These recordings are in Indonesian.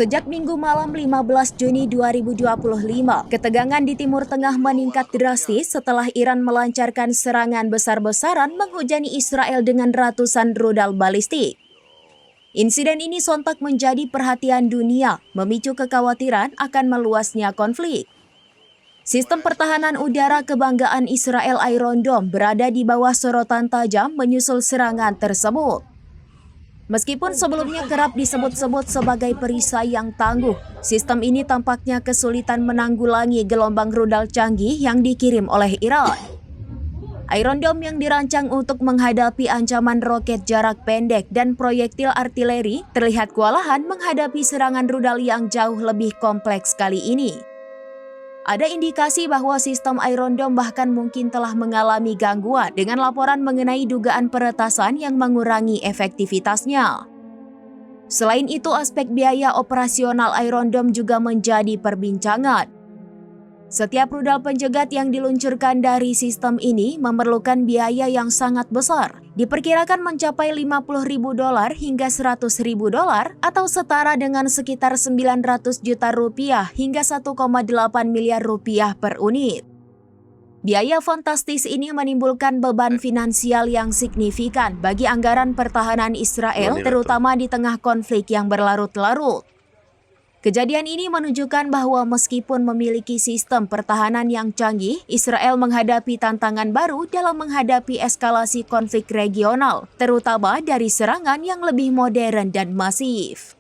Sejak Minggu malam 15 Juni 2025, ketegangan di Timur Tengah meningkat drastis setelah Iran melancarkan serangan besar-besaran menghujani Israel dengan ratusan rudal balistik. Insiden ini sontak menjadi perhatian dunia, memicu kekhawatiran akan meluasnya konflik. Sistem pertahanan udara kebanggaan Israel Iron Dome berada di bawah sorotan tajam menyusul serangan tersebut. Meskipun sebelumnya kerap disebut-sebut sebagai perisai yang tangguh, sistem ini tampaknya kesulitan menanggulangi gelombang rudal canggih yang dikirim oleh Iran. Iron Dome yang dirancang untuk menghadapi ancaman roket jarak pendek dan proyektil artileri terlihat kewalahan menghadapi serangan rudal yang jauh lebih kompleks kali ini. Ada indikasi bahwa sistem Iron Dome bahkan mungkin telah mengalami gangguan dengan laporan mengenai dugaan peretasan yang mengurangi efektivitasnya. Selain itu, aspek biaya operasional Iron Dome juga menjadi perbincangan. Setiap rudal penjegat yang diluncurkan dari sistem ini memerlukan biaya yang sangat besar. Diperkirakan mencapai $50.000 hingga $100.000 atau setara dengan sekitar 900 juta rupiah hingga 1,8 miliar rupiah per unit. Biaya fantastis ini menimbulkan beban finansial yang signifikan bagi anggaran pertahanan Israel, terutama di tengah konflik yang berlarut-larut. Kejadian ini menunjukkan bahwa meskipun memiliki sistem pertahanan yang canggih, Israel menghadapi tantangan baru dalam menghadapi eskalasi konflik regional, terutama dari serangan yang lebih modern dan masif.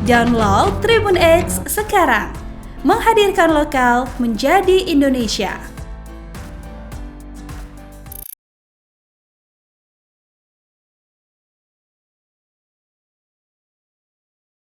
Download Tribun X sekarang, menghadirkan lokal menjadi Indonesia.